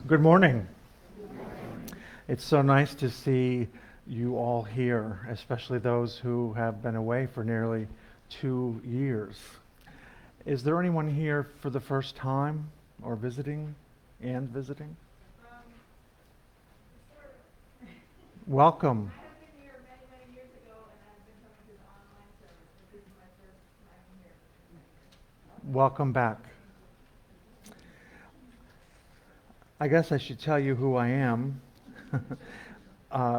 Good morning. It's so nice to see you all here, especially those who have been away for nearly 2 years. Is there anyone here for the first time or visiting and visiting? Welcome. I have been here many, many years ago, and I've been coming to the online service. This is my first time here. Welcome back. I guess I should tell you who I am.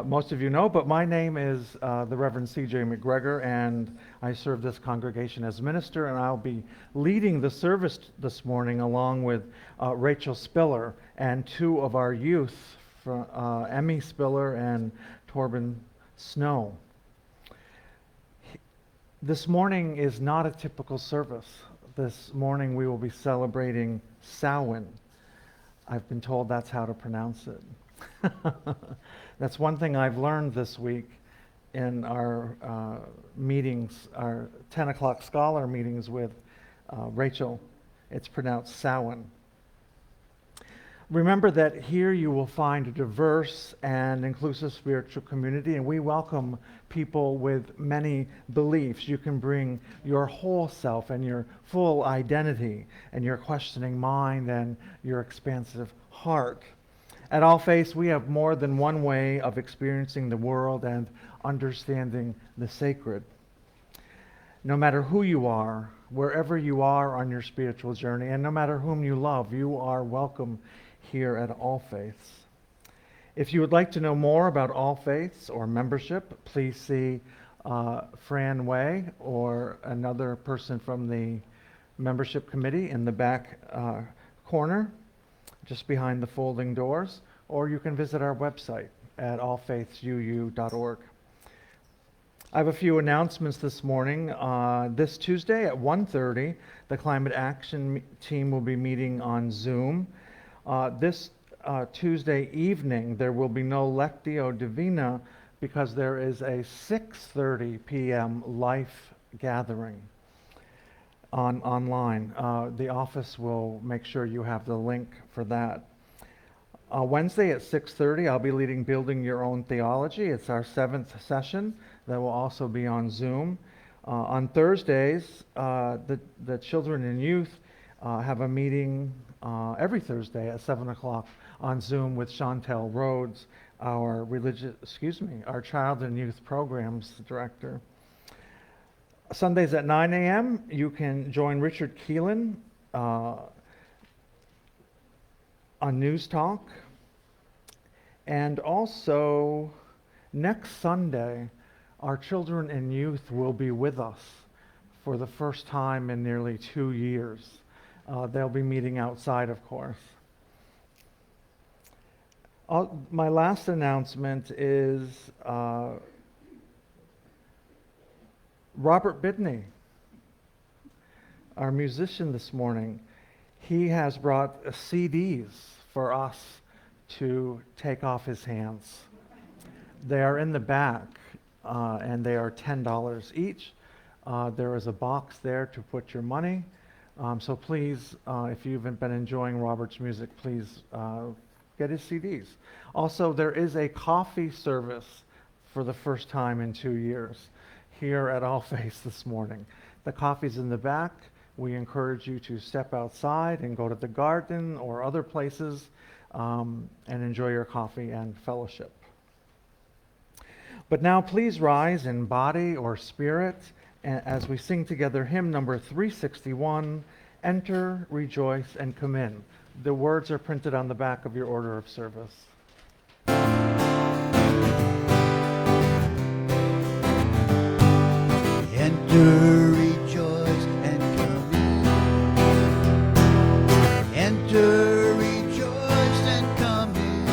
Most of you know, but my name is the Rev CJ McGregor, and I serve this congregation as minister, and I'll be leading the service this morning along with Rachael Spiller and two of our youth, Emmie Spiller and Torben Snow. This morning is not a typical service. This morning we will be celebrating Samhain. I've been told that's how to pronounce it. That's one thing I've learned this week in our meetings, our 10 o'clock scholar meetings with Rachael. It's pronounced Samhain. Remember that here you will find a diverse and inclusive spiritual community, and we welcome people with many beliefs. You can bring your whole self and your full identity and your questioning mind and your expansive heart. At All Faiths, we have more than one way of experiencing the world and understanding the sacred. No matter who you are, wherever you are on your spiritual journey, and no matter whom you love, you are welcome here at All Faiths. If you would like to know more about All Faiths or membership, please see Fran Way or another person from the membership committee in the back corner, just behind the folding doors, or you can visit our website at allfaithsuu.org. I have a few announcements this morning. This Tuesday at 1:30, the Climate Action Team will be meeting on Zoom. This Tuesday evening, there will be no Lectio Divina because there is a 6:30 p.m. life gathering online. The office will make sure you have the link for that. Wednesday at 6:30, I'll be leading Building Your Own Theology. It's our 7th session that will also be on Zoom. On Thursdays, the children and youth have a meeting every Thursday at 7 o'clock on Zoom with Chantel Rhodes, our Child and Youth Programs Director. Sundays at 9 a.m., you can join Richard Keelan on News Talk. And also, next Sunday, our children and youth will be with us for the first time in nearly 2 years. They'll be meeting outside, of course. My last announcement is Robert Bidley, our musician this morning. He has brought CDs for us to take off his hands. They are in the back, and they are $10 each. There is a box there to put your money. So please, if you haven't been enjoying Robert's music, please get his CDs. Also, there is a coffee service for the first time in 2 years here at All Faiths this morning. The coffee's in the back. We encourage you to step outside and go to the garden or other places and enjoy your coffee and fellowship. But now please rise in body or spirit as we sing together hymn number 361, Enter, Rejoice, and Come In. The words are printed on the back of your order of service. Enter, rejoice, and come in. Enter, rejoice, and come in.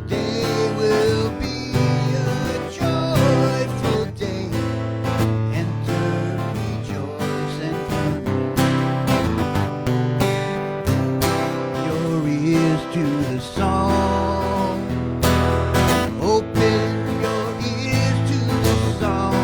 Today will be a joyful day. Enter, rejoice, and come in. Your ears to the song. Open your ears to the song.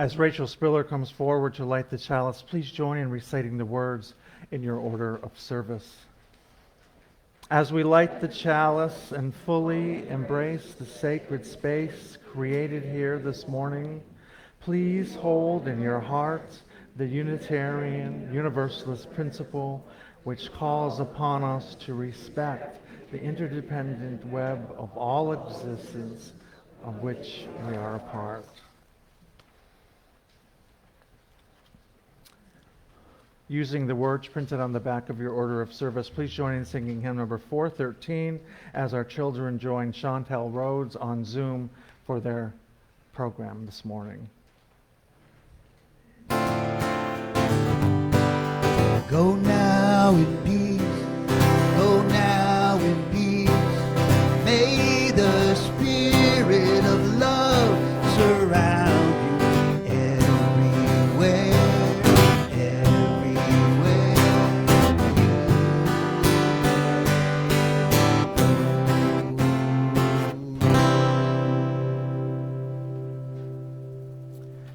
As Rachael Spiller comes forward to light the chalice, please join in reciting the words in your order of service. As we light the chalice and fully embrace the sacred space created here this morning, please hold in your heart the Unitarian Universalist principle which calls upon us to respect the interdependent web of all existence of which we are a part. Using the words printed on the back of your order of service, please join in singing hymn number 413 as our children join Chantel Rhodes on Zoom for their program this morning. Go now in peace, go now in peace. May the spirit of love surround you everywhere,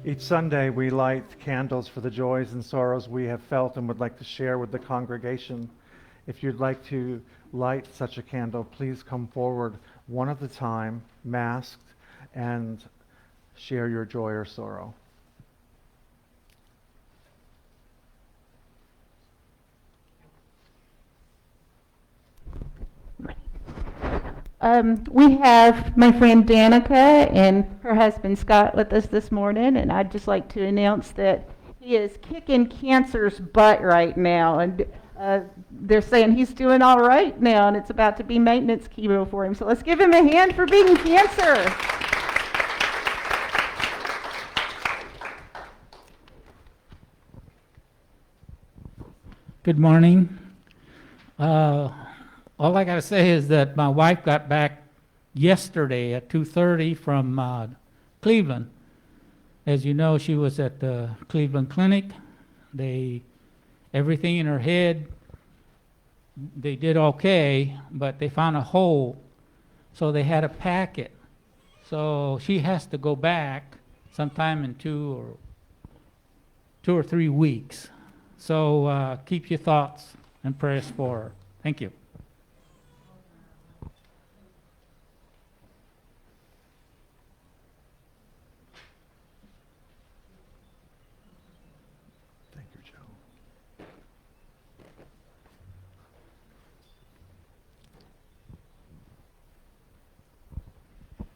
Each Sunday, we light candles for the joys and sorrows we have felt and would like to share with the congregation. If you'd like to light such a candle, please come forward one at a time, masked, and share your joy or sorrow. We have my friend Danica and her husband Scott with us this morning, and I'd just like to announce that he is kicking cancer's butt right now, and they're saying he's doing all right now, and it's about to be maintenance chemo for him. So let's give him a hand for beating cancer. Good morning. All I got to say is that my wife got back yesterday at 2:30 from Cleveland. As you know, she was at the Cleveland Clinic. Everything in her head, they did okay, but they found a hole, so they had to pack it. So she has to go back sometime in 2 or 3 weeks. So keep your thoughts and prayers for her. Thank you. Thank you, Joe.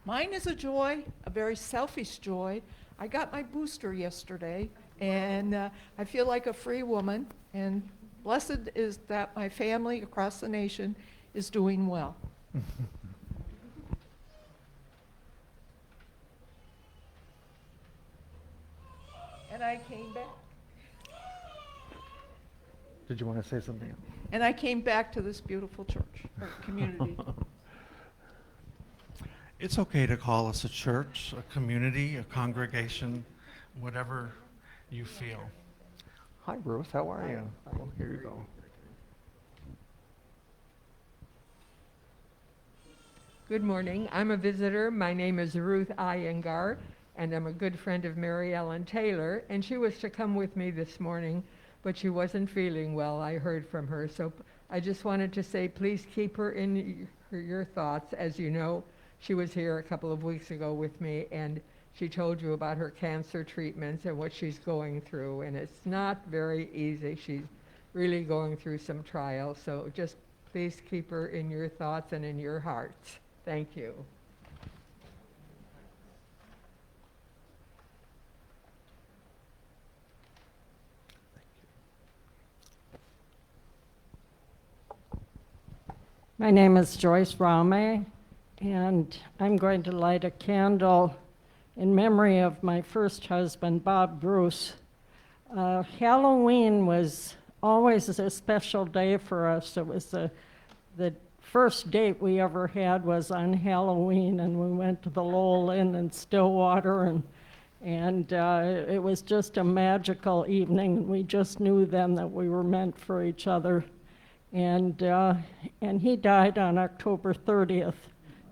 Mine is a joy, a very selfish joy. I got my booster yesterday, and I feel like a free woman, and blessed is that my family across the nation is doing well. And I came back. Did you want to say something else? And I came back to this beautiful church, or community. It's okay to call us a church, a community, a congregation, whatever you feel. Hi, Ruth. How are you? Oh, here you go. Good morning. I'm a visitor. My name is Ruth Iyengar, and I'm a good friend of Mary Ellen Taylor, and she was to come with me this morning, but she wasn't feeling well. I heard from her, so I just wanted to say please keep her in your thoughts. As you know, she was here a couple of weeks ago with me, and she told you about her cancer treatments and what she's going through, and it's not very easy. She's really going through some trials, so just please keep her in your thoughts and in your hearts. Thank you. My name is Joyce Ramey, and I'm going to light a candle in memory of my first husband, Bob Bruce. Halloween was always a special day for us. It was the first date we ever had was on Halloween, and we went to the Lowell Inn in Stillwater, and it was just a magical evening. We just knew then that we were meant for each other. And he died on October 30th,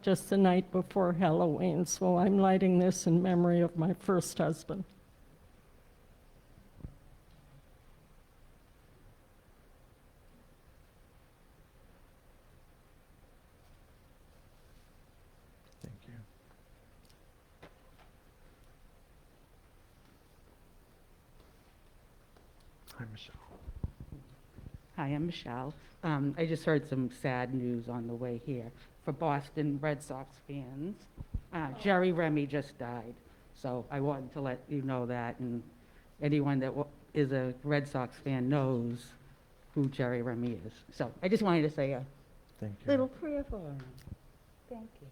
just the night before Halloween. So I'm lighting this in memory of my first husband. Hi, Michelle. Hi, I'm Michelle. I just heard some sad news on the way here. For Boston Red Sox fans, Jerry Remy just died. So I wanted to let you know that, and anyone that is a Red Sox fan knows who Jerry Remy is. So I just wanted to say a Thank you. little prayer for him. Thank you.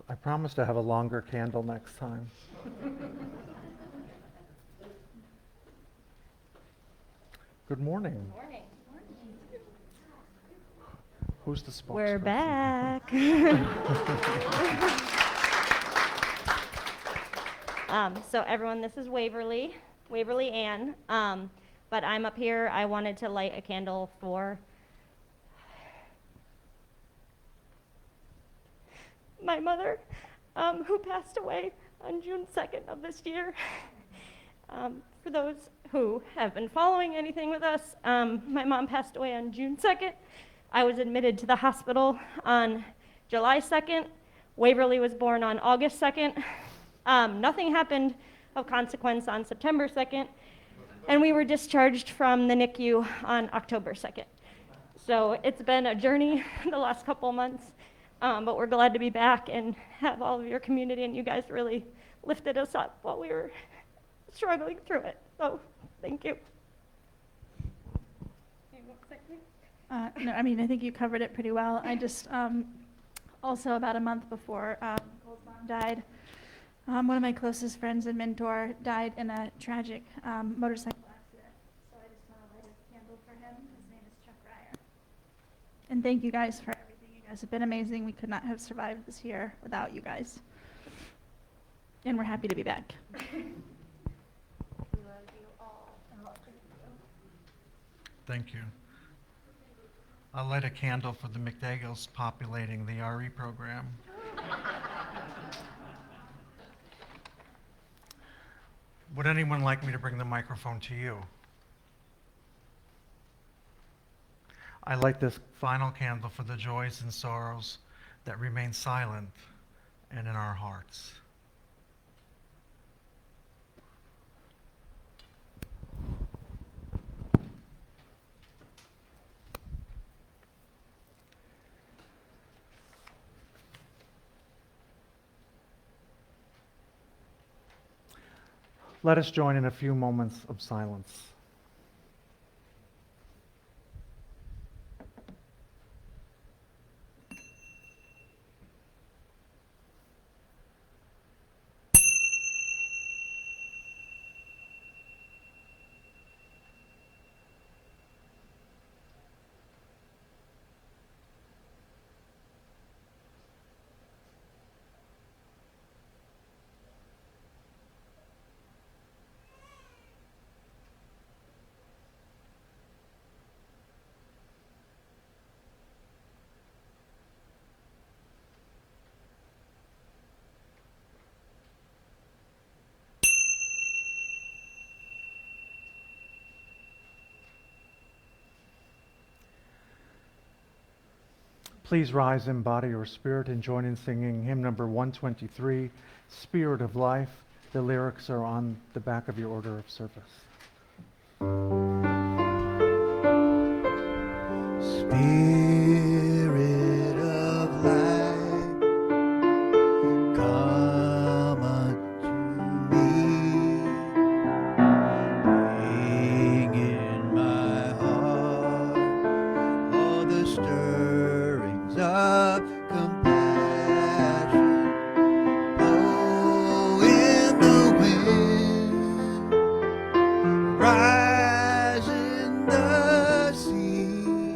I promise to have a longer candle next time. Good morning. Morning. Who's the spokesperson? We're back. So everyone, this is Waverly Ann. But I'm up here, I wanted to light a candle for my mother, who passed away on June 2nd of this year. For those who have been following anything with us, my mom passed away on June 2nd. I was admitted to the hospital on July 2nd. Waverly was born on August 2nd. Nothing happened of consequence on September 2nd, and we were discharged from the NICU on October 2nd. So it's been a journey the last couple of months, but we're glad to be back and have all of your community, and you guys really lifted us up while we were struggling through it. So thank you. No, I mean, I think you covered it pretty well. I just, also about a month before Nicole's mom died, one of my closest friends and mentor died in a tragic motorcycle accident. So I just want to light a candle for him. His name is Chuck Ryer. And thank you guys for everything. You guys have been amazing. We could not have survived this year without you guys. And we're happy to be back. We love you all. Thank you. I'll light a candle for the McDagles populating the RE program. Would anyone like me to bring the microphone to you? I light this final candle for the joys and sorrows that remain silent and in our hearts. Let us join in a few moments of silence. Please rise in body or spirit and join in singing hymn number 123, Spirit of Life. The lyrics are on the back of your order of service. Spirit of life, come unto me. Bring in my heart all the stirrings of compassion. Blow in the wind, rise in the sea.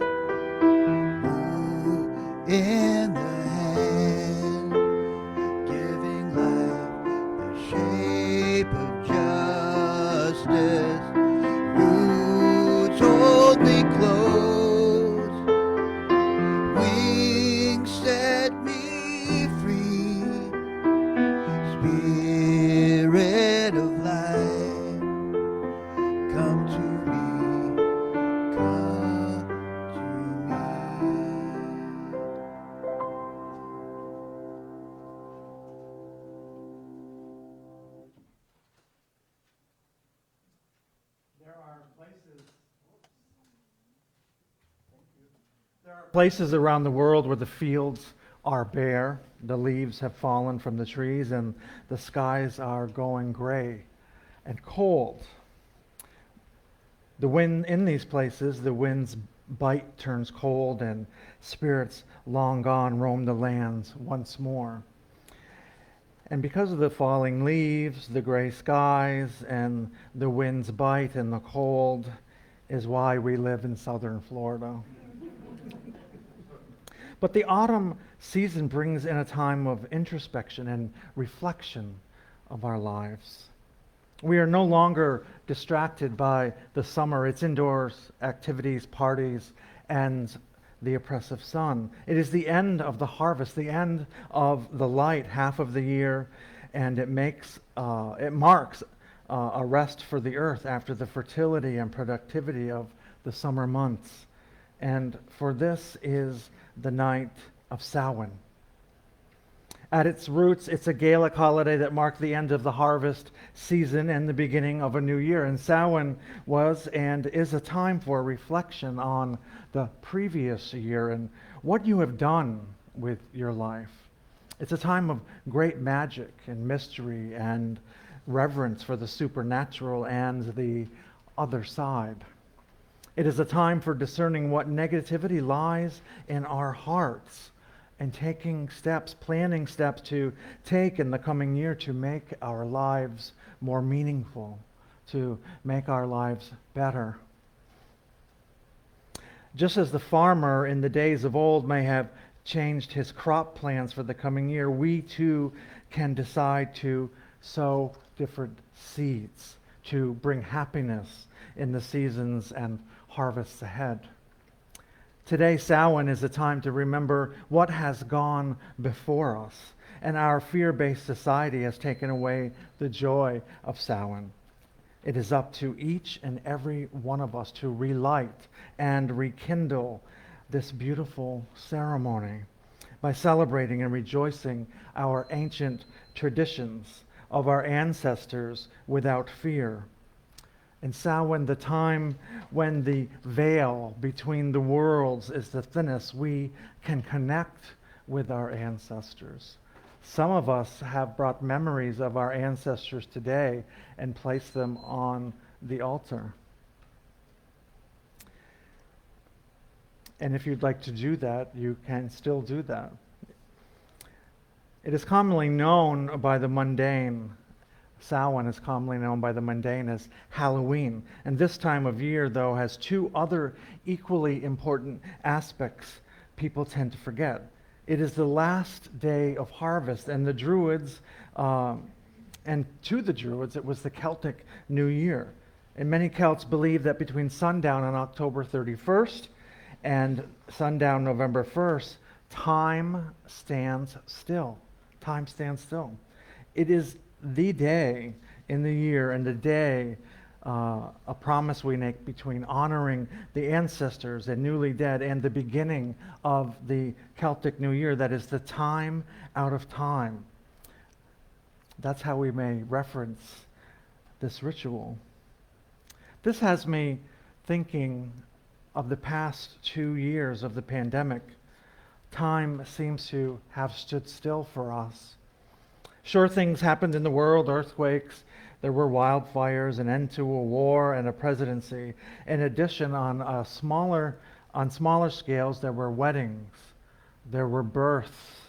Places around the world where the fields are bare, the leaves have fallen from the trees, and the skies are going gray and cold. The wind in these places, the wind's bite turns cold, and spirits long gone roam the lands once more. And because of the falling leaves, the gray skies, and the wind's bite and the cold is why we live in southern Florida. But the autumn season brings in a time of introspection and reflection of our lives. We are no longer distracted by the summer, its indoors activities, parties, and the oppressive sun. It is the end of the harvest, the end of the light half of the year, and it marks a rest for the earth after the fertility and productivity of the summer months. And for this is the night of Samhain. At its roots, it's a Gaelic holiday that marked the end of the harvest season and the beginning of a new year. And Samhain was and is a time for reflection on the previous year and what you have done with your life. It's a time of great magic and mystery and reverence for the supernatural and the other side. It is a time for discerning what negativity lies in our hearts and planning steps to take in the coming year to make our lives more meaningful, to make our lives better. Just as the farmer in the days of old may have changed his crop plans for the coming year, we too can decide to sow different seeds to bring happiness in the seasons and harvests ahead. Today, Samhain is a time to remember what has gone before us, and our fear-based society has taken away the joy of Samhain. It is up to each and every one of us to relight and rekindle this beautiful ceremony by celebrating and rejoicing our ancient traditions of our ancestors without fear. In Samhain, the time when the veil between the worlds is the thinnest, we can connect with our ancestors. Some of us have brought memories of our ancestors today and placed them on the altar. And if you'd like to do that, you can still do that. It is commonly known by the mundane. Samhain is commonly known by the mundane as Halloween. And this time of year, though, has two other equally important aspects people tend to forget. It is the last day of harvest, and the Druids, and to the Druids, it was the Celtic New Year. And many Celts believe that between sundown on October 31st and sundown November 1st, time stands still. Time stands still. It is the day in the year and the day, a promise we make between honoring the ancestors and newly dead and the beginning of the Celtic New Year. That is the time out of time. That's how we may reference this ritual. This has me thinking of the past 2 years of the pandemic. Time seems to have stood still for us. Sure, things happened in the world, earthquakes, there were wildfires, an end to a war, and a presidency. In addition, on smaller scales, there were weddings, there were births,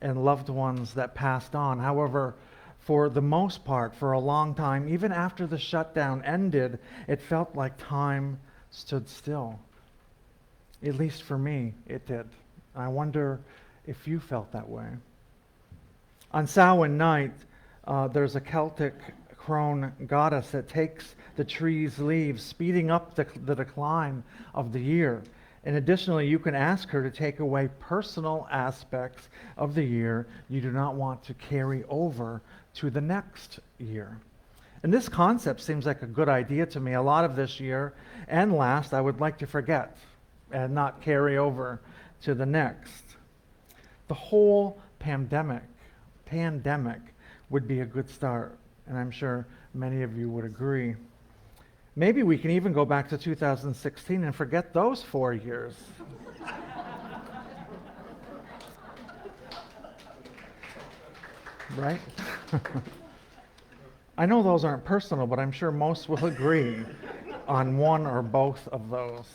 and loved ones that passed on. However, for the most part, for a long time, even after the shutdown ended, it felt like time stood still. At least for me, it did. I wonder if you felt that way. On Samhain night, there's a Celtic crone goddess that takes the tree's leaves, speeding up the decline of the year. And additionally, you can ask her to take away personal aspects of the year you do not want to carry over to the next year. And this concept seems like a good idea to me. A lot of this year and last I would like to forget and not carry over to the next. The whole pandemic would be a good start, and I'm sure many of you would agree. Maybe we can even go back to 2016 and forget those 4 years. right? I know those aren't personal, but I'm sure most will agree on one or both of those.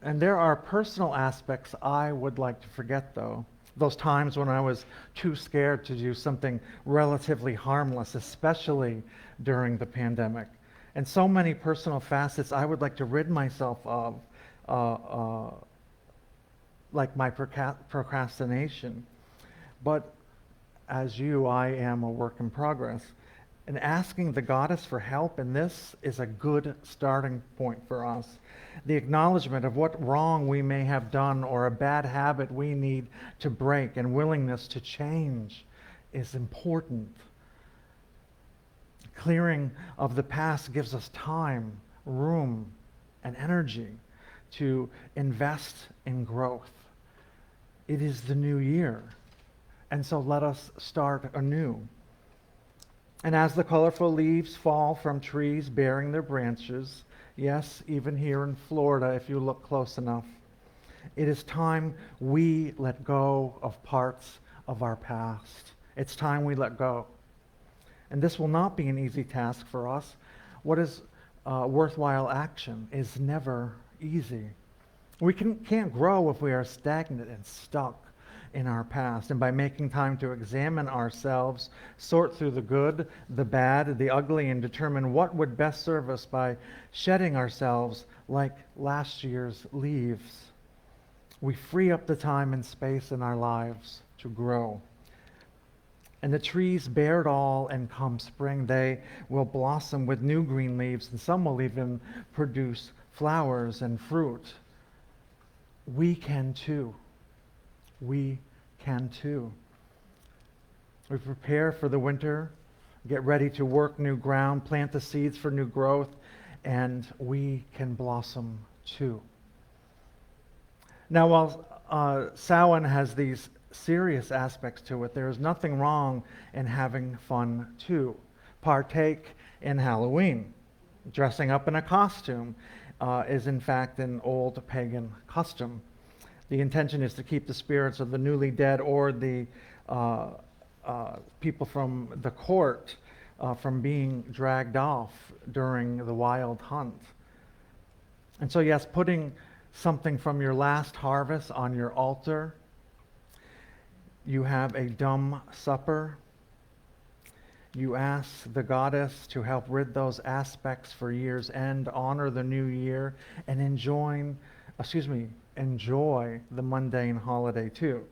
And there are personal aspects I would like to forget, though. Those times when I was too scared to do something relatively harmless, especially during the pandemic. And so many personal facets I would like to rid myself of, like my procrastination. But as you, I am a work in progress. And asking the goddess for help in this is a good starting point for us. The acknowledgement of what wrong we may have done or a bad habit we need to break and willingness to change is important. Clearing of the past gives us time, room, and energy to invest in growth. It is the new year, and so let us start anew. And as the colorful leaves fall from trees bearing their branches, yes, even here in Florida, if you look close enough, it is time we let go of parts of our past. It's time we let go. And this will not be an easy task for us. What is worthwhile action is never easy. We can't grow if we are stagnant and stuck in our past. And by making time to examine ourselves, sort through the good, the bad, the ugly, and determine what would best serve us by shedding ourselves like last year's leaves, we free up the time and space in our lives to grow. And the trees bear it all, and come spring, they will blossom with new green leaves, and some will even produce flowers and fruit. We can too. We can too. We prepare for the winter, get ready to work new ground, plant the seeds for new growth, and we can blossom too. Now, while Samhain has these serious aspects to it, there is nothing wrong in having fun too. Partake in Halloween. Dressing up in a costume is in fact an old pagan custom. The intention is to keep the spirits of the newly dead or the people from the court from being dragged off during the wild hunt. And so yes, putting something from your last harvest on your altar. You have a dumb supper. You ask the goddess to help rid those aspects for year's end, honor the new year, and enjoy the mundane holiday too.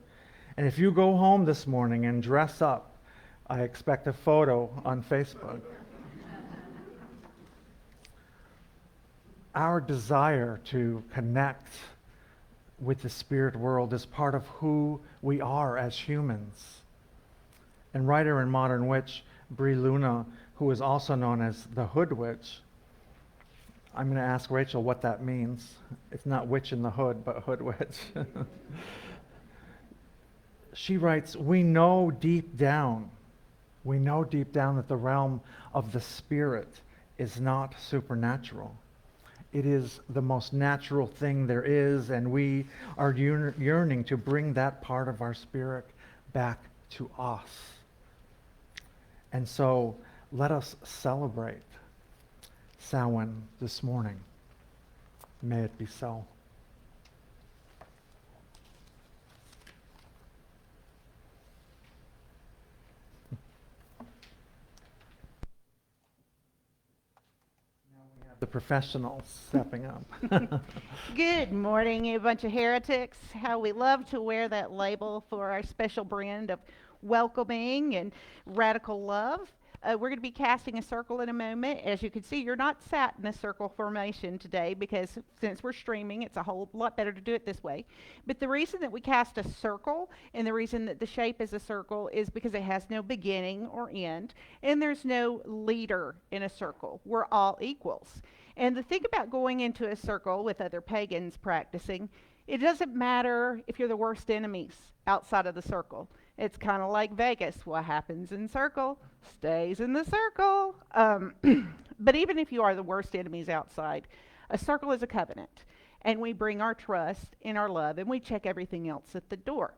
And if you go home this morning and dress up, I expect a photo on Facebook. Our desire to connect with the spirit world is part of who we are as humans. And writer and modern witch Brie Luna, who is also known as the Hood Witch, I'm going to ask Rachel what that means. It's not witch in the hood, but hood witch. She writes, we know deep down that the realm of the spirit is not supernatural. It is the most natural thing there is, and we are yearning to bring that part of our spirit back to us. And so let us celebrate Samhain this morning. May it be so. The professionals stepping up. Good morning, you bunch of heretics. How we love to wear that label for our special brand of welcoming and radical love. We're going to be casting a circle in a moment. As you can see, you're not sat in a circle formation today because since we're streaming, it's a whole lot better to do it this way. But the reason that we cast a circle and the reason that the shape is a circle is because it has no beginning or end, and there's no leader in a circle. We're all equals. And the thing about going into a circle with other pagans practicing, it doesn't matter if you're the worst enemies outside of the circle. It's kind of like Vegas. What happens in circle stays in the circle. But even if you are the worst enemies outside, a circle is a covenant. And we bring our trust and our love, and we check everything else at the door.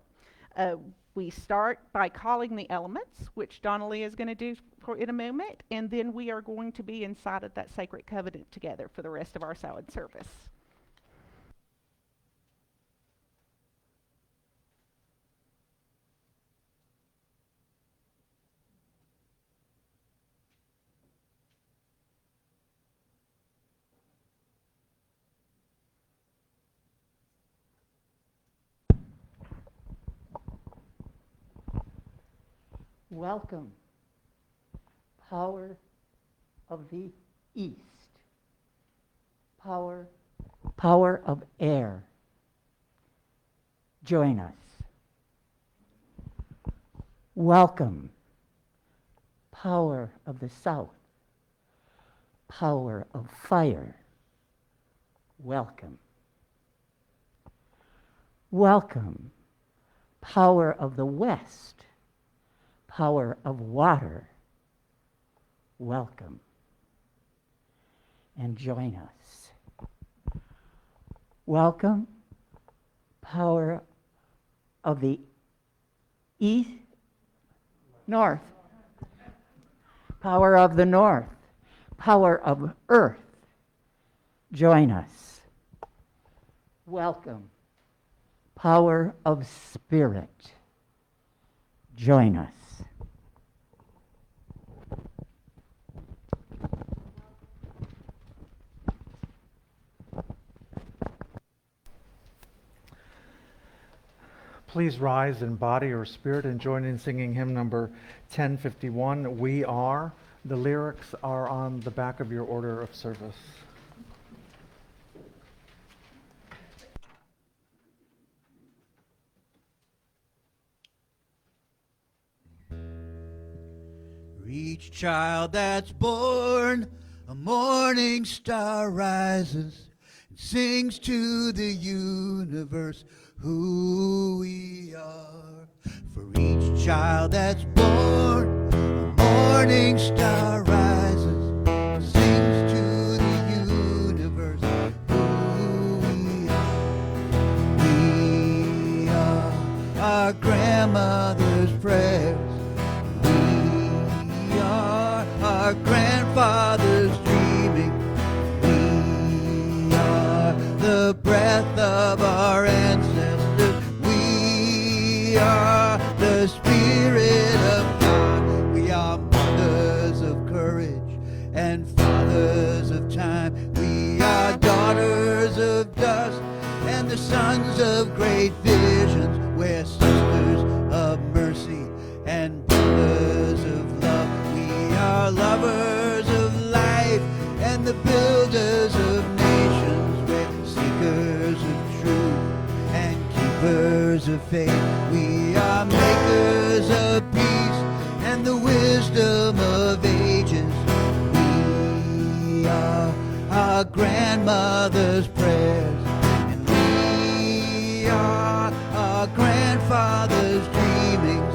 We start by calling the elements, which Donalie is going to do in a moment, and then we are going to be inside of that sacred covenant together for the rest of our silent service. Welcome, power of the east, power of air. Join us. Welcome, power of the south, power of fire. Welcome. Welcome, power of the west, power of water. Welcome. And join us. Welcome, power of the east, north, power of the north, power of earth. Join us. Welcome, power of spirit. Join us. Please rise in body or spirit and join in singing hymn number 1051, We Are. The lyrics are on the back of your order of service. For each child that's born, a morning star rises and sings to the universe who we are. For each child that's born, a morning star rises and sings to the universe who we are. We are our grandmother's prayers. We are our grandfather's dreaming. We are the breath of our ancestors. We are the Spirit of God. We are mothers of courage and fathers of time. We are daughters of dust and the sons of great visions. We're sisters of mercy and brothers of love. We are lovers of life and the builders of nations. We're seekers of truth and keepers of faith. We are makers of peace and the wisdom of ages. We are our grandmother's prayers, and we are our grandfather's dreamings.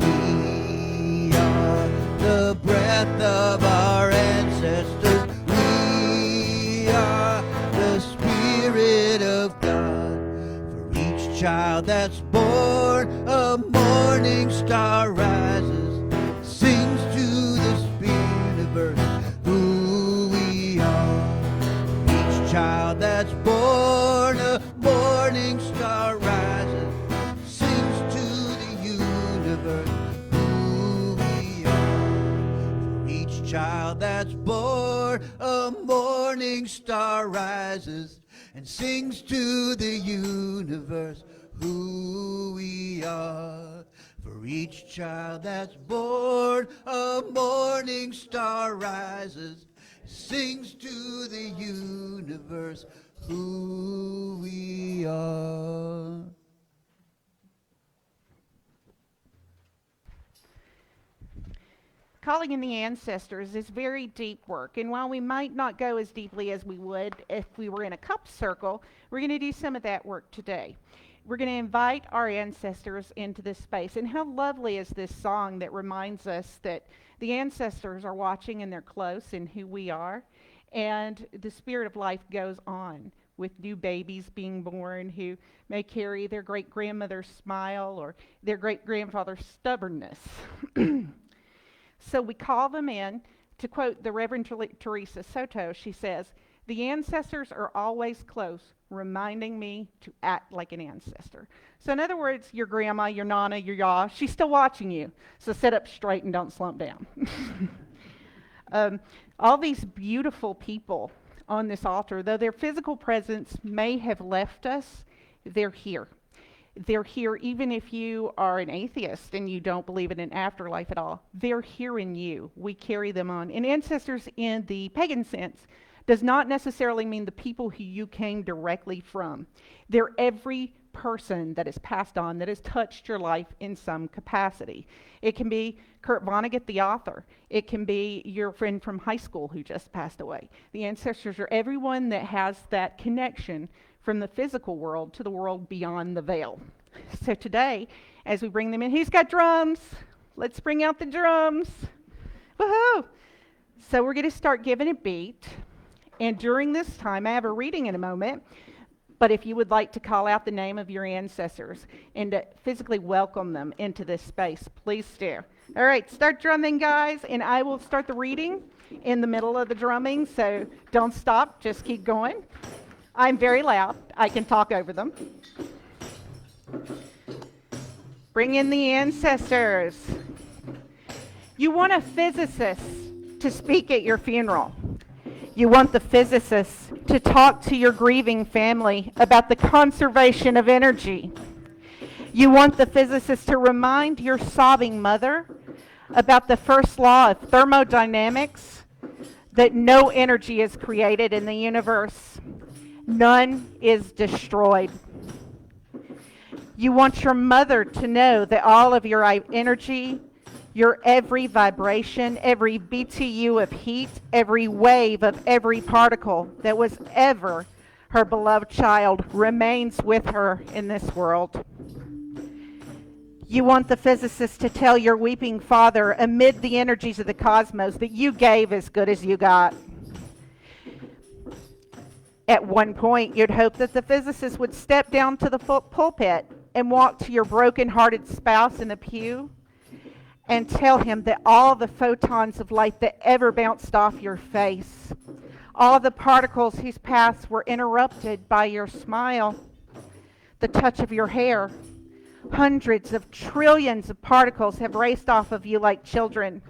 We are the breath of our ancestors. We are the Spirit of God. For each child that's born, a morning star rises, sings to the universe who we are. For each child that's born, a morning star rises, sings to the universe who we are. For each child that's born, a morning star rises and sings to the universe who we are. For each child that's born, a morning star rises, sings to the universe who we are. Calling in the ancestors is very deep work, and while we might not go as deeply as we would if we were in a cup circle, we're going to do some of that work today. We're going to invite our ancestors into this space, and how lovely is this song that reminds us that the ancestors are watching and they're close in who we are, and the spirit of life goes on with new babies being born who may carry their great-grandmother's smile or their great-grandfather's stubbornness. So we call them in. To quote the Reverend Teresa Soto, she says, "The ancestors are always close, reminding me to act like an ancestor." So in other words, your grandma, your nana, your yaw, she's still watching you. So sit up straight and don't slump down. All these beautiful people on this altar, though their physical presence may have left us, they're here. They're here even if you are an atheist and you don't believe in an afterlife at all. They're here in you. We carry them on. And ancestors in the pagan sense does not necessarily mean the people who you came directly from. They're every person that has passed on, that has touched your life in some capacity. It can be Kurt Vonnegut, the author. It can be your friend from high school who just passed away. The ancestors are everyone that has that connection from the physical world to the world beyond the veil. So today, as we bring them in, who's got drums? Let's bring out the drums. Woohoo! So we're going to start giving a beat. And during this time, I have a reading in a moment, but if you would like to call out the name of your ancestors and to physically welcome them into this space, please do. All right, start drumming, guys, and I will start the reading in the middle of the drumming, so don't stop, just keep going. I'm very loud. I can talk over them. Bring in the ancestors. You want a physicist to speak at your funeral. You want the physicist to talk to your grieving family about the conservation of energy. You want the physicist to remind your sobbing mother about the first law of thermodynamics, that no energy is created in the universe. None is destroyed. You want your mother to know that all of your energy, your every vibration, every BTU of heat, every wave of every particle that was ever her beloved child remains with her in this world. You want the physicist to tell your weeping father, amid the energies of the cosmos, that you gave as good as you got. At one point, you'd hope that the physicist would step down to the pulpit and walk to your broken-hearted spouse in the pew and tell him that all the photons of light that ever bounced off your face, all the particles whose paths were interrupted by your smile, the touch of your hair, hundreds of trillions of particles have raced off of you like children,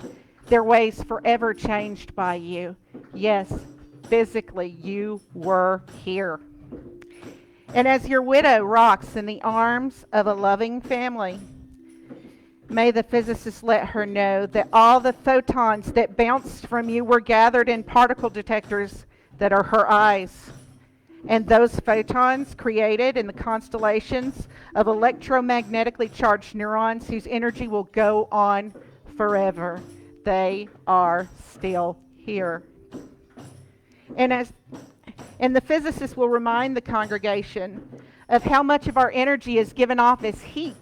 their ways forever changed by you. Yes, physically, you were here. And as your widow rocks in the arms of a loving family, may the physicist let her know that all the photons that bounced from you were gathered in particle detectors that are her eyes. And those photons created in the constellations of electromagnetically charged neurons whose energy will go on forever. They are still here. And the physicist will remind the congregation of how much of our energy is given off as heat.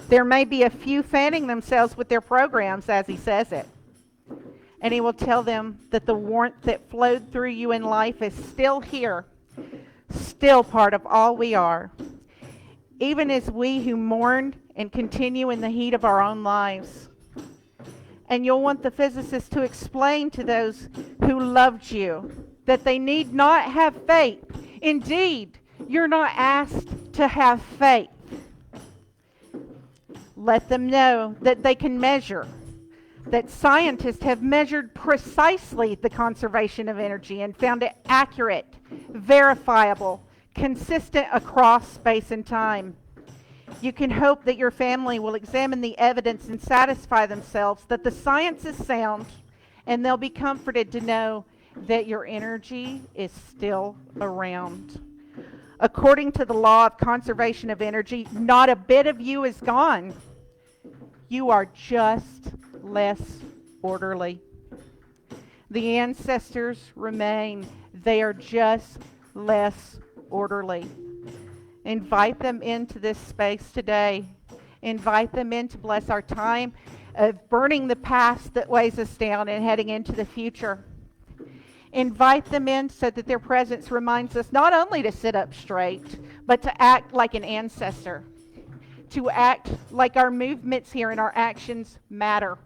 There may be a few fanning themselves with their programs as he says it. And he will tell them that the warmth that flowed through you in life is still here, still part of all we are. Even as we who mourn and continue in the heat of our own lives. And you'll want the physicist to explain to those who loved you that they need not have faith. Indeed, you're not asked to have faith. Let them know that they can measure, that scientists have measured precisely the conservation of energy and found it accurate, verifiable, consistent across space and time. You can hope that your family will examine the evidence and satisfy themselves that the science is sound, and they'll be comforted to know that your energy is still around. According to the law of conservation of energy, not a bit of you is gone. You are just less orderly. The ancestors remain. They are just less orderly. Invite them into this space today. Invite them in to bless our time of burning the past that weighs us down and heading into the future. Invite them in so that their presence reminds us not only to sit up straight, but to act like an ancestor, to act like our movements here and our actions matter.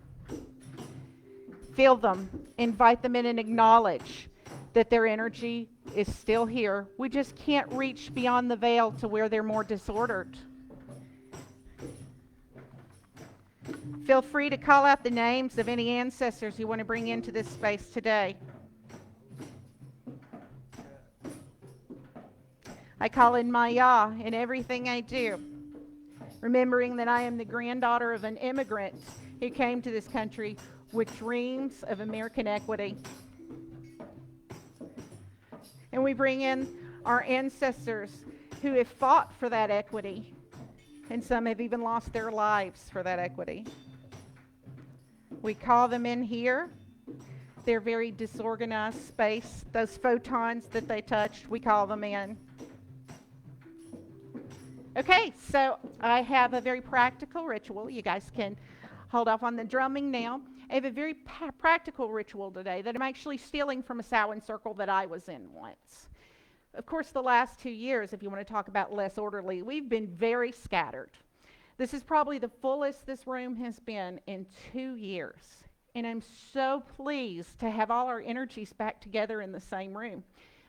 Feel them, invite them in, and acknowledge that their energy is still here. We just can't reach beyond the veil to where they're more disordered. Feel free to call out the names of any ancestors you want to bring into this space today. I call in my Yah in everything I do, remembering that I am the granddaughter of an immigrant who came to this country with dreams of American equity. And we bring in our ancestors who have fought for that equity, and some have even lost their lives for that equity. We call them in here. Their very disorganized space, those photons that they touched, we call them in. Okay, so I have a very practical ritual. You guys can hold off on the drumming now. I have a very practical ritual today that I'm actually stealing from a Samhain circle that I was in once. Of course, the last 2 years, if you want to talk about less orderly, we've been very scattered. This is probably the fullest this room has been in 2 years. And I'm so pleased to have all our energies back together in the same room.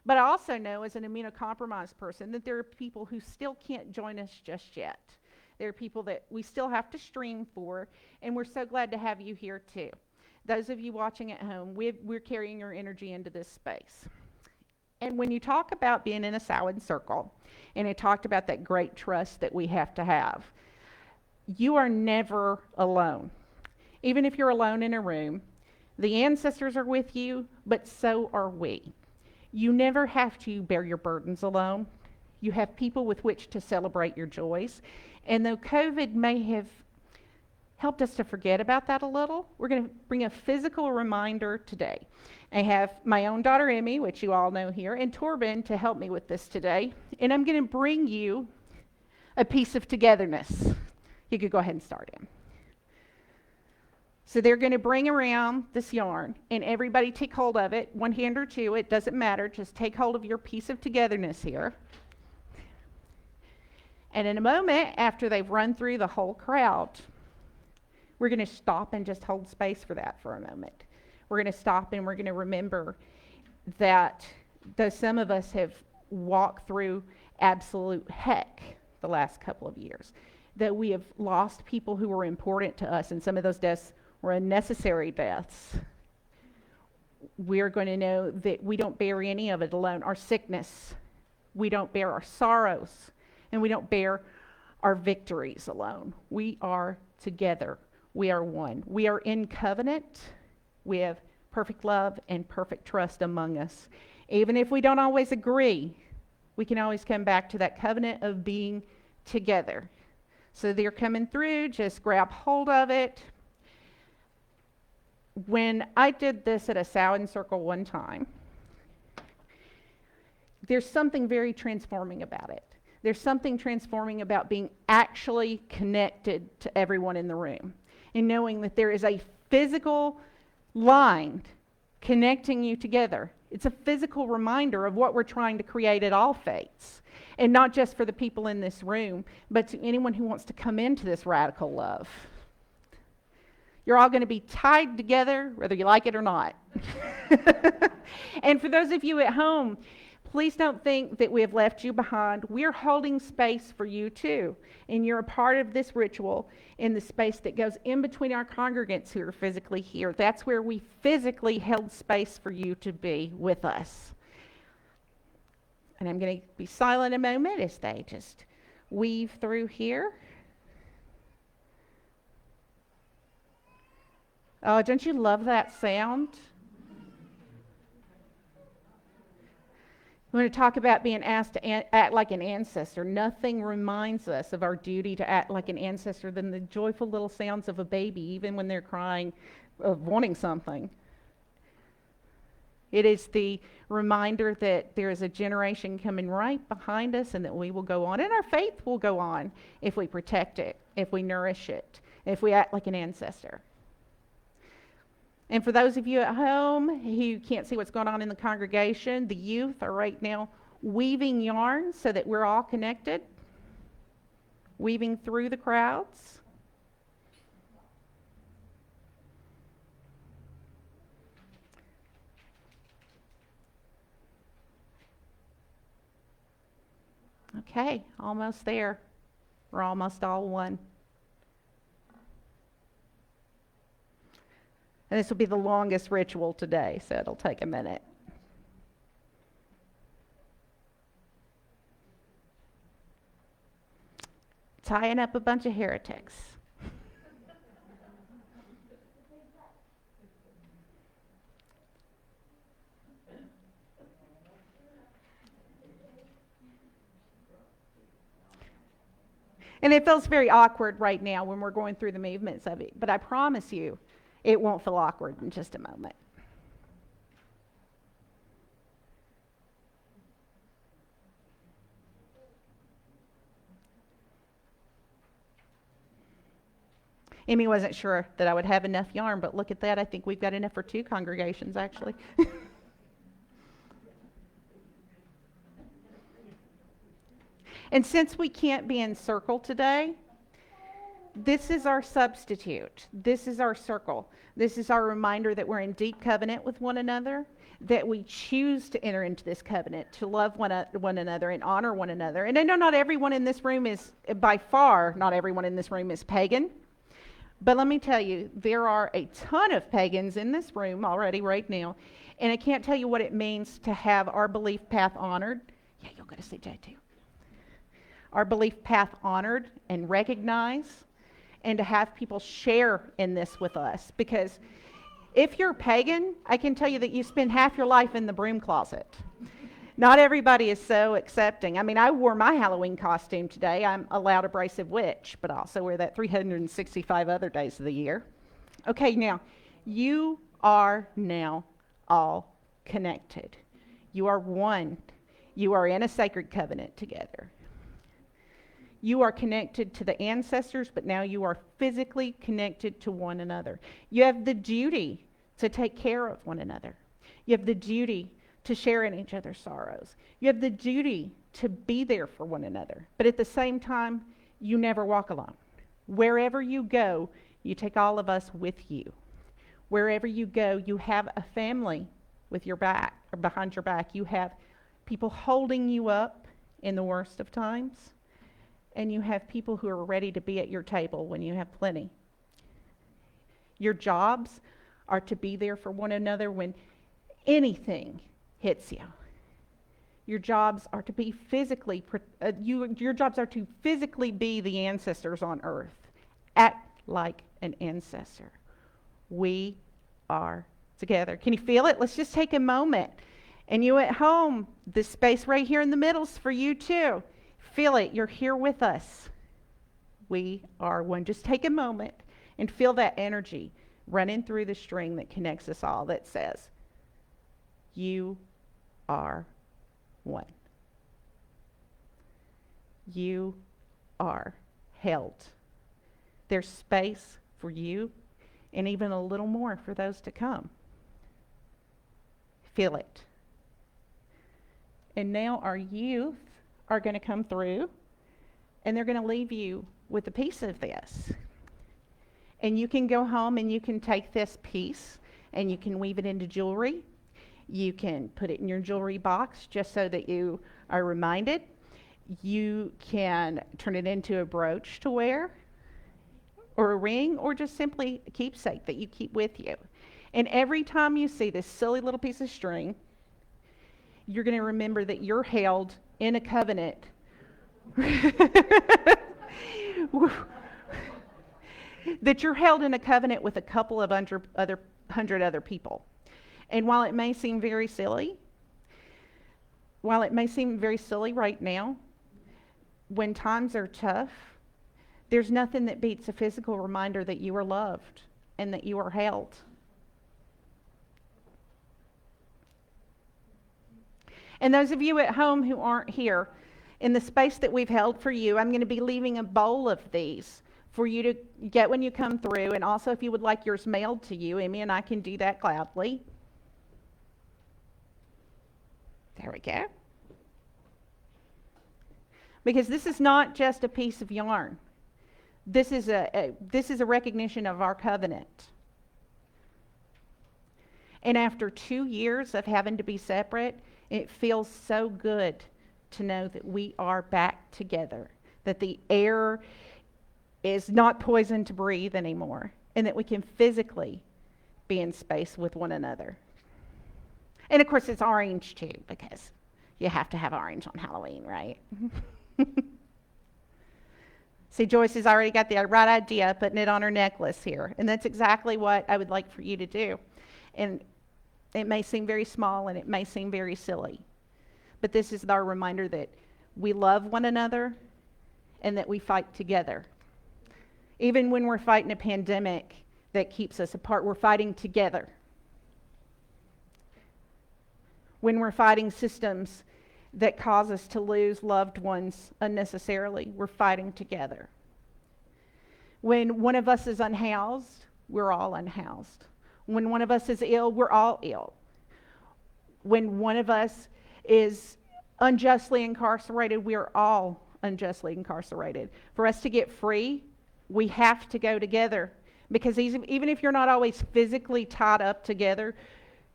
But I also know as an immunocompromised person that there are people who still can't join us just yet. There are people that we still have to stream for, and we're so glad to have you here too. Those of you watching at home, we're carrying your energy into this space. And when you talk about being in a Samhain circle, and I talked about that great trust that we have to have, you are never alone. Even if you're alone in a room, the ancestors are with you, but so are we. You never have to bear your burdens alone. You have people with which to celebrate your joys. And though COVID may have helped us to forget about that a little, we're going to bring a physical reminder today. I have my own daughter, Emmy, which you all know here, and Torben to help me with this today. And I'm going to bring you a piece of togetherness. You could go ahead and start in. So they're going to bring around this yarn, and everybody take hold of it, one hand or two, it doesn't matter, just take hold of your piece of togetherness here. And in a moment, after they've run through the whole crowd, we're going to stop and just hold space for that for a moment. We're going to stop and we're going to remember that though some of us have walked through absolute heck the last couple of years, that we have lost people who were important to us, and some of those deaths were unnecessary deaths. We're going to know that we don't bear any of it alone. Our sickness, we don't bear our sorrows, and we don't bear our victories alone. We are together. We are one. We are in covenant. We have perfect love and perfect trust among us. Even if we don't always agree, we can always come back to that covenant of being together. So they're coming through, just grab hold of it. When I did this at a Samhain circle one time, there's something very transforming about it. There's something transforming about being actually connected to everyone in the room and knowing that there is a physical line connecting you together. It's a physical reminder of what we're trying to create at all faiths, and not just for the people in this room, but to anyone who wants to come into this radical love. You're all going to be tied together, whether you like it or not. And for those of you at home, please don't think that we have left you behind. We're holding space for you too. And you're a part of this ritual in the space that goes in between our congregants who are physically here. That's where we physically held space for you to be with us. And I'm going to be silent a moment as they just weave through here. Oh, don't you love that sound? We want to talk about being asked to act like an ancestor. Nothing reminds us of our duty to act like an ancestor than the joyful little sounds of a baby, even when they're crying of wanting something. It is the reminder that there is a generation coming right behind us and that we will go on. And our faith will go on if we protect it, if we nourish it, if we act like an ancestor. And for those of you at home who can't see what's going on in the congregation, the youth are right now weaving yarns so that we're all connected, weaving through the crowds. Okay, almost there. We're almost all one. And this will be the longest ritual today, so it'll take a minute. Tying up a bunch of heretics. And it feels very awkward right now when we're going through the movements of it, but I promise you, it won't feel awkward in just a moment. Amy wasn't sure that I would have enough yarn, but look at that. I think we've got enough for 2 congregations, actually. And since we can't be in circle today, this is our substitute. This is our circle. This is our reminder that we're in deep covenant with one another, that we choose to enter into this covenant, to love one another and honor one another. And I know not everyone in this room is, by far, not everyone in this room is pagan. But let me tell you, there are a ton of pagans in this room already right now. And I can't tell you what it means to have our belief path honored. Yeah, you'll go to CJ too. Our belief path honored and recognized, and to have people share in this with us. Because if you're pagan, I can tell you that you spend half your life in the broom closet. Not everybody is so accepting. I mean, I wore my Halloween costume today. I'm a loud, abrasive witch, but I also wear that 365 other days of the year. Okay, now, you are now all connected. You are one. You are in a sacred covenant together. You are connected to the ancestors, but now you are physically connected to one another. You have the duty to take care of one another. You have the duty to share in each other's sorrows. You have the duty to be there for one another. But at the same time, you never walk alone. Wherever you go, you take all of us with you. Wherever you go, you have a family with your back, or behind your back. You have people holding you up in the worst of times. And you have people who are ready to be at your table when you have plenty. Your jobs are to be there for one another when anything hits you. Your jobs are to be physically, your jobs are to physically be the ancestors on earth. Act like an ancestor. We are together. Can you feel it? Let's just take a moment. And you at home, this space right here in the middle is for you too. Feel it. You're here with us. We are one. Just take a moment and feel that energy running through the string that connects us all that says, you are one. You are held. There's space for you and even a little more for those to come. Feel it. And now our youth are going to come through, and they're going to leave you with a piece of this. And you can go home and you can take this piece and you can weave it into jewelry. You can put it in your jewelry box just so that you are reminded. You can turn it into a brooch to wear, or a ring, or just simply a keepsake that you keep with you. And every time you see this silly little piece of string, you're going to remember that you're held in a covenant that you're held in a covenant with a couple of hundred other people. And while it may seem very silly right now, when times are tough, there's nothing that beats a physical reminder that you are loved and that you are held. And those of you at home who aren't here, in the space that we've held for you, I'm going to be leaving a bowl of these for you to get when you come through. And also, if you would like yours mailed to you, Emmy and I can do that gladly. There we go. Because this is not just a piece of yarn. This is a recognition of our covenant. And after 2 years of having to be separate, it feels so good to know that we are back together, that the air is not poison to breathe anymore, and that we can physically be in space with one another. And of course, it's orange too, because you have to have orange on Halloween, right? See, Joyce has already got the right idea, putting it on her necklace here. And that's exactly what I would like for you to do. And it may seem very small and it may seem very silly, but this is our reminder that we love one another and that we fight together. Even when we're fighting a pandemic that keeps us apart, we're fighting together. When we're fighting systems that cause us to lose loved ones unnecessarily, we're fighting together. When one of us is unhoused, we're all unhoused. When one of us is ill, we're all ill. When one of us is unjustly incarcerated, we're all unjustly incarcerated. For us to get free, we have to go together. Because even if you're not always physically tied up together,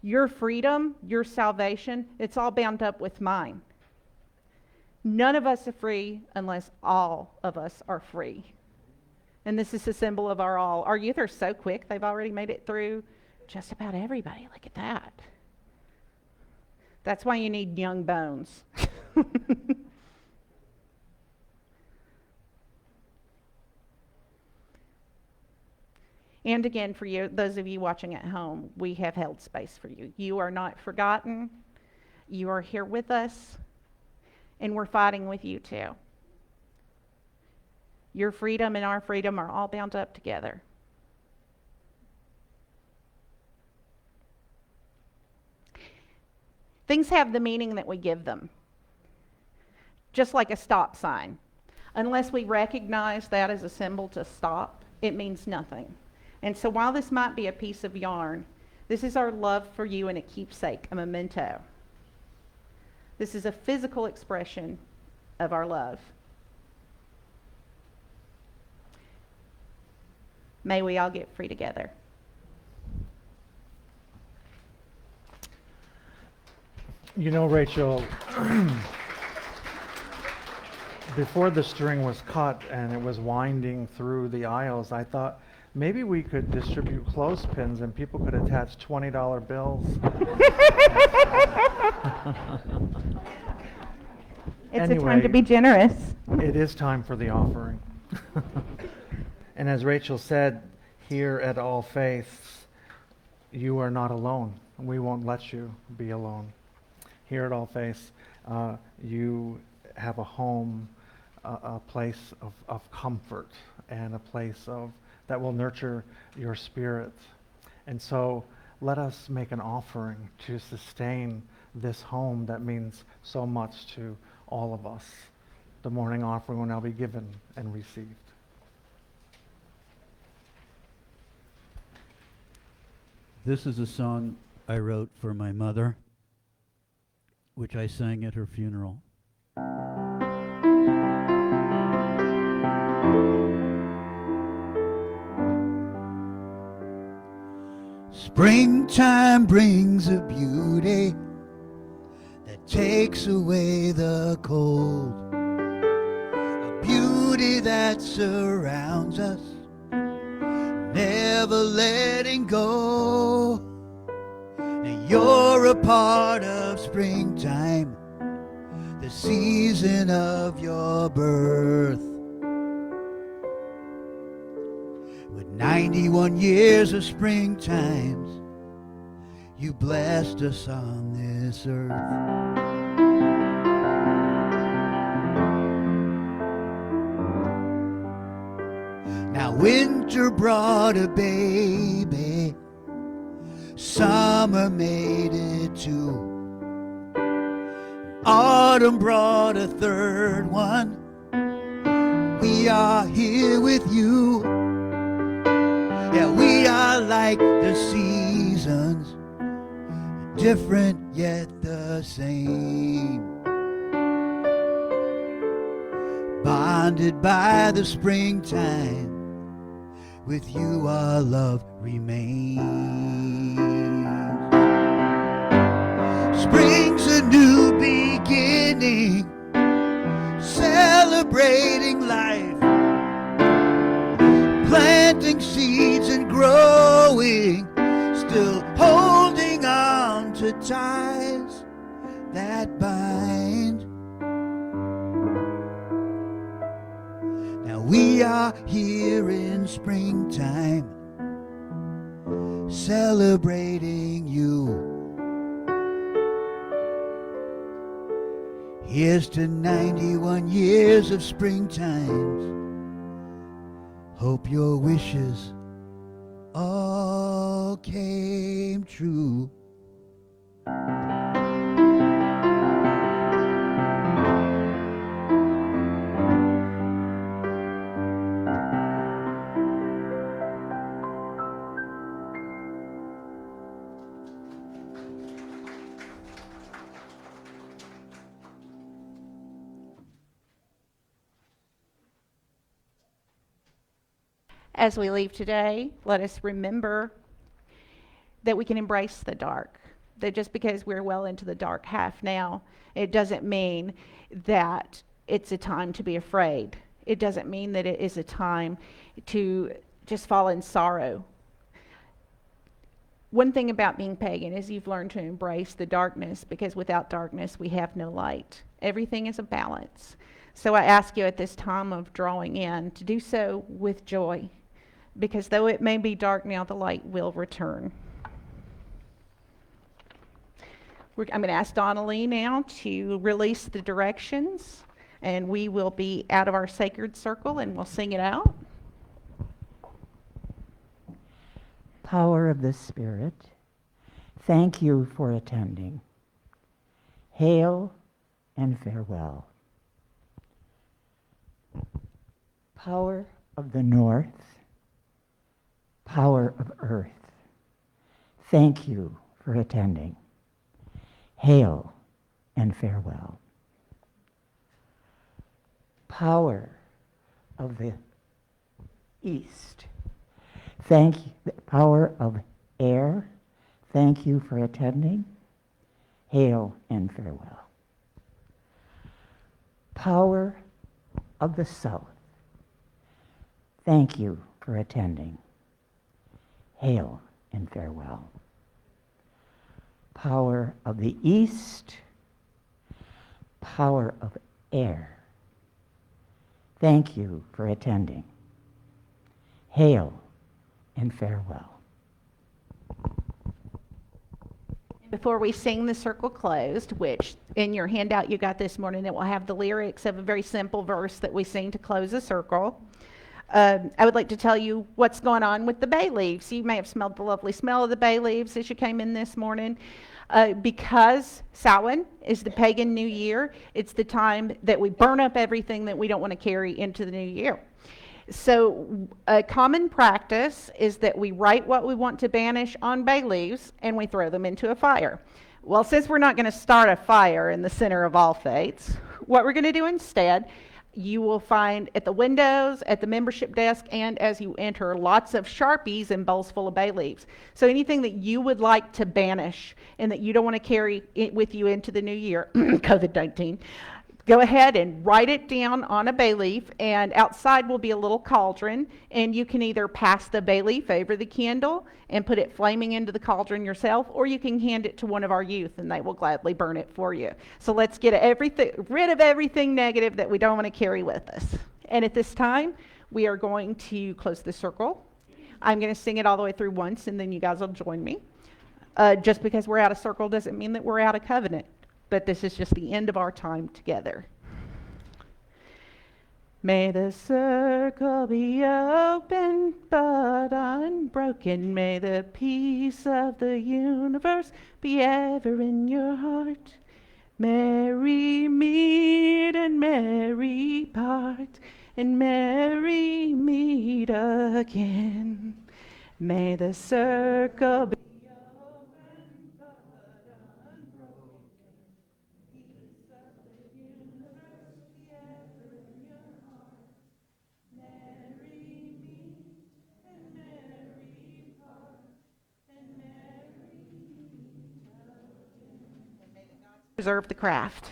your freedom, your salvation, it's all bound up with mine. None of us are free unless all of us are free. And this is a symbol of our all. Our youth are so quick, they've already made it through just about everybody. Look at that. That's why you need young bones. And again, for you, those of you watching at home, we have held space for you. You are not forgotten. You are here with us, and we're fighting with you too. Your freedom and our freedom are all bound up together. Things have the meaning that we give them, just like a stop sign. Unless we recognize that as a symbol to stop, it means nothing. And so while this might be a piece of yarn, this is our love for you and a keepsake, a memento. This is a physical expression of our love. May we all get free together. You know, Rachel, before the string was cut and it was winding through the aisles, I thought maybe we could distribute clothespins and people could attach $20 bills. It's a time to be generous. It is time for the offering. And as Rachel said, here at All Faiths, you are not alone. We won't let you be alone. Here at All Faiths, you have a home, a place of comfort, and a place that will nurture your spirit. And so let us make an offering to sustain this home that means so much to all of us. The morning offering will now be given and received. This is a song I wrote for my mother, which I sang at her funeral. Springtime brings a beauty that takes away the cold, a beauty that surrounds us, never letting go. And you're a part of springtime, the season of your birth. With 91 years of springtimes, you blessed us on this earth. Now winter brought a baby, summer made it too. Autumn brought a third one. We we are here with you. Yeah, we are like the seasons, different yet the same. Bonded by the springtime, with you our love remains. Spring's a new beginning, celebrating life, planting seeds and growing, still holding on to ties that bind. Now we are here in springtime, celebrating you. Here's to 91 years of springtimes. Hope your wishes all came true. As we leave today, let us remember that we can embrace the dark. That just because we're well into the dark half now, it doesn't mean that it's a time to be afraid. It doesn't mean that it is a time to just fall in sorrow. One thing about being pagan is you've learned to embrace the darkness, because without darkness we have no light. Everything is a balance. So I ask you at this time of drawing in to do so with joy, because though it may be dark now, the light will return. I'm going to ask Donalie now to release the directions, and we will be out of our sacred circle and we'll sing it out. Power of the Spirit, thank you for attending. Hail and farewell. Power of the North, power of earth, thank you for attending. Hail and farewell. Power of the East, thank you. Power of air, thank you for attending. Hail and farewell. Power of the South, thank you for attending. Hail and farewell. Power of the East, power of air, thank you for attending. Hail and farewell. Before we sing the circle closed, which in your handout you got this morning, it will have the lyrics of a very simple verse that we sing to close the circle. I would like to tell you what's going on with the bay leaves. You may have smelled the lovely smell of the bay leaves as you came in this morning. Because Samhain is the pagan new year, it's the time that we burn up everything that we don't want to carry into the new year. So a common practice is that we write what we want to banish on bay leaves and we throw them into a fire. Well, since we're not going to start a fire in the center of all faiths, what we're going to do instead, you will find at the windows, at the membership desk, and as you enter, lots of Sharpies and bowls full of bay leaves. So anything that you would like to banish and that you don't want to carry it with you into the new year, COVID-19, go ahead and write it down on a bay leaf, and outside will be a little cauldron, and you can either pass the bay leaf over the candle and put it flaming into the cauldron yourself, or you can hand it to one of our youth and they will gladly burn it for you. So let's get rid of everything negative that we don't want to carry with us. And at this time, we are going to close the circle. I'm going to sing it all the way through once, and then you guys will join me. Just because we're out of circle doesn't mean that we're out of covenant, but this is just the end of our time together. May the circle be open but unbroken. May the peace of the universe be ever in your heart. Merry meet and merry part, and merry meet again. May the circle be preserve the craft.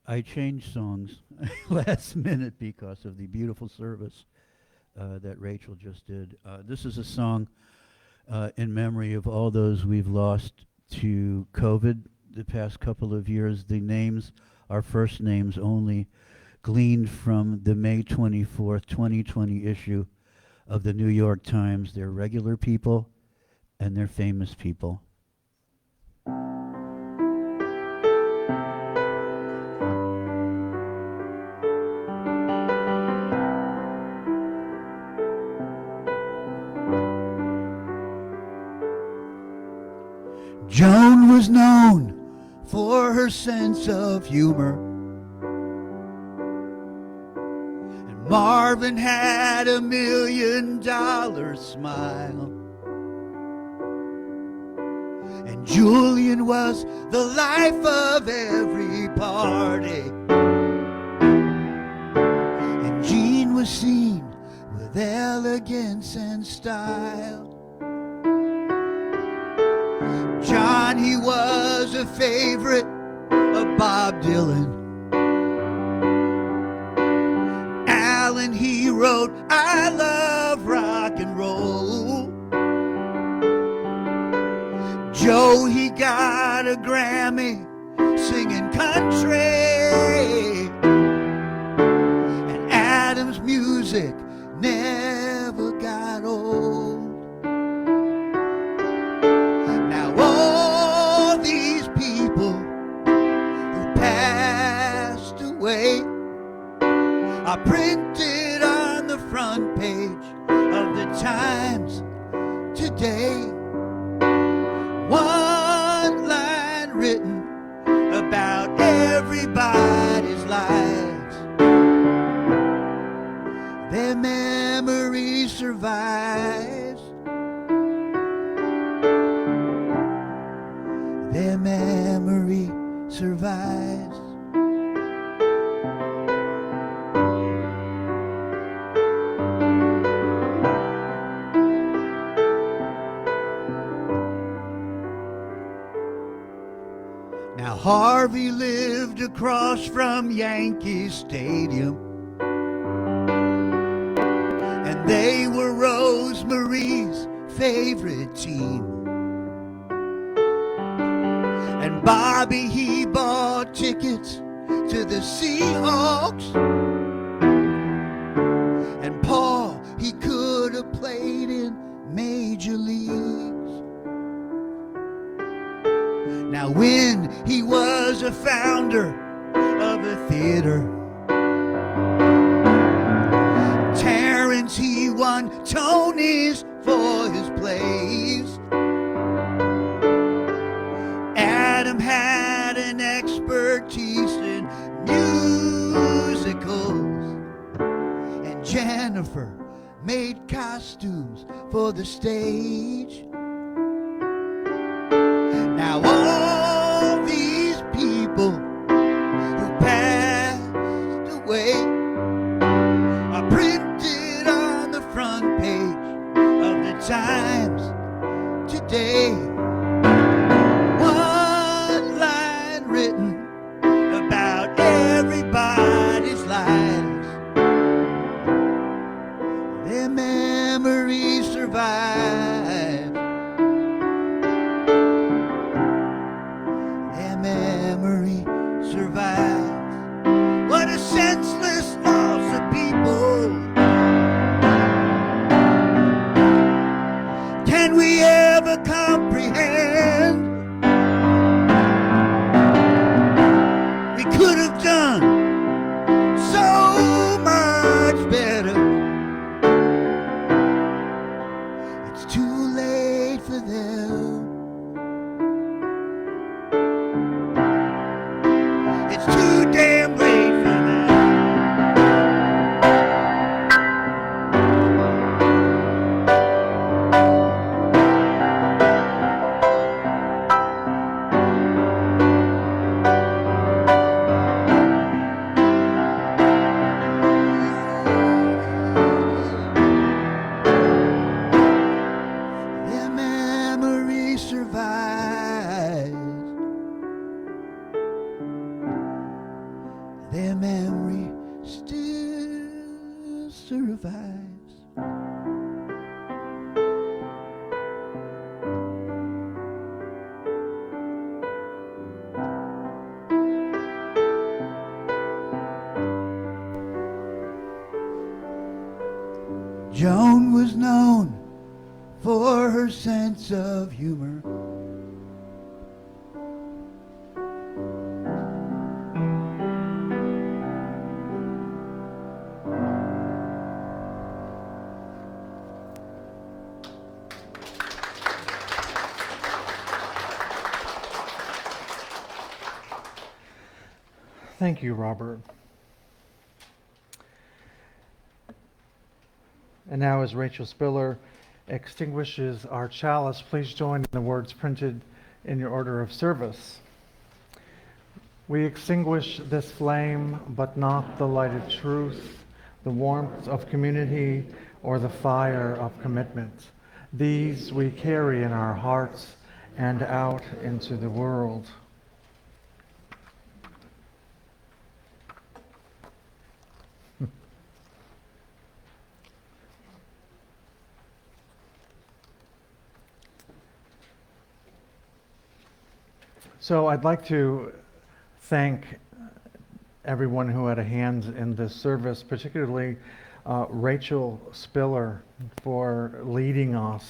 I changed songs last minute because of the beautiful service that Rachel just did. This is a song in memory of all those we've lost to COVID the past couple of years. The names are first names only, gleaned from the May 24th, 2020 issue of the New York Times. They're regular people and they're famous people. Joan was known for her sense of humor, and Marvin had $1 million smile, and Julian was the life of every party, and Jean was seen with elegance and style. John, he was a favorite of Bob Dylan. Alan, he wrote, I love rock and roll. Joe, he got a Grammy singing country. And Adam's music never got old. Are printed on the front page of the Times today. One line written about everybody's lives. Their memory survives. Their memory survives. Harvey lived across from Yankee Stadium, and they were Rosemary's favorite team. And Bobby, he bought tickets to the Seahawks, and Paul, he could have played in Major Leagues. Now when he was a founder of a theater, Terrence, he won Tonys for his plays. Adam had an expertise in musicals, and Jennifer made costumes for the stage. Now all these people who passed away are printed on the front page of the Times today. One line written about everybody's lives. Their memories survive. Memory survives. What a senseless loss of people. Can we ever comprehend? We could have done so much better. It's too late for them. It's too damn late for that. Their memory survives. Their memory still survives. Joan was known for her sense of humor. Thank you, Robert. And now, as Rachael Spiller extinguishes our chalice, please join in the words printed in your order of service. We extinguish this flame, but not the light of truth, the warmth of community, or the fire of commitment. These we carry in our hearts and out into the world. So I'd like to thank everyone who had a hand in this service, particularly Rachael Spiller for leading us.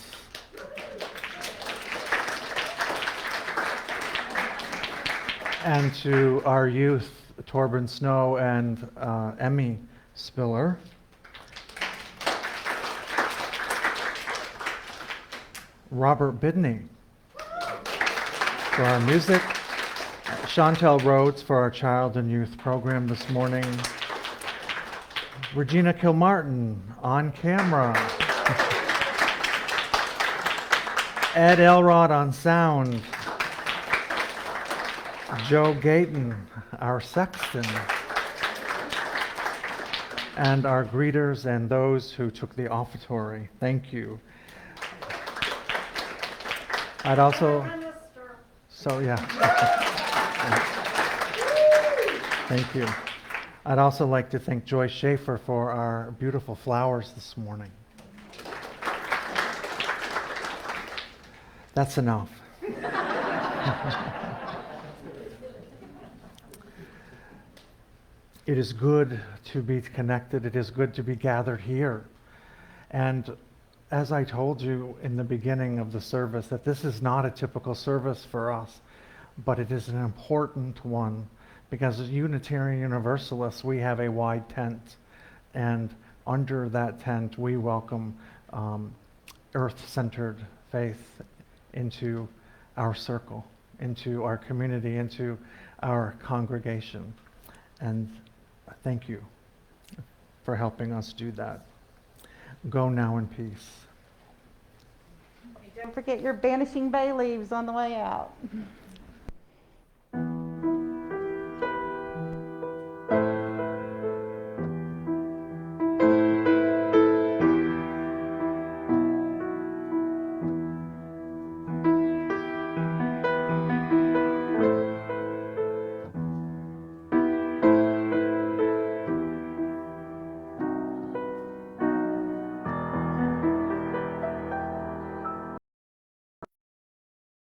And to our youth, Torben Snow and Emmie Spiller. Robert Bidley for our music, Chantel Rhodes for our child and youth program this morning, Regina Kilmartin on camera, Ed Elrod on sound, Joe Gayton, our sexton, and our greeters and those who took the offertory. Thank you. I'd also... So, yeah. Thank you. I'd also like to thank Joyce Schaefer for our beautiful flowers this morning. That's enough. It is good to be connected. It is good to be gathered here. And as I told you in the beginning of the service, that this is not a typical service for us, but it is an important one because as Unitarian Universalists, we have a wide tent, and under that tent, we welcome earth-centered faith into our circle, into our community, into our congregation. And thank you for helping us do that. Go now in peace. Don't forget your banishing bay leaves on the way out.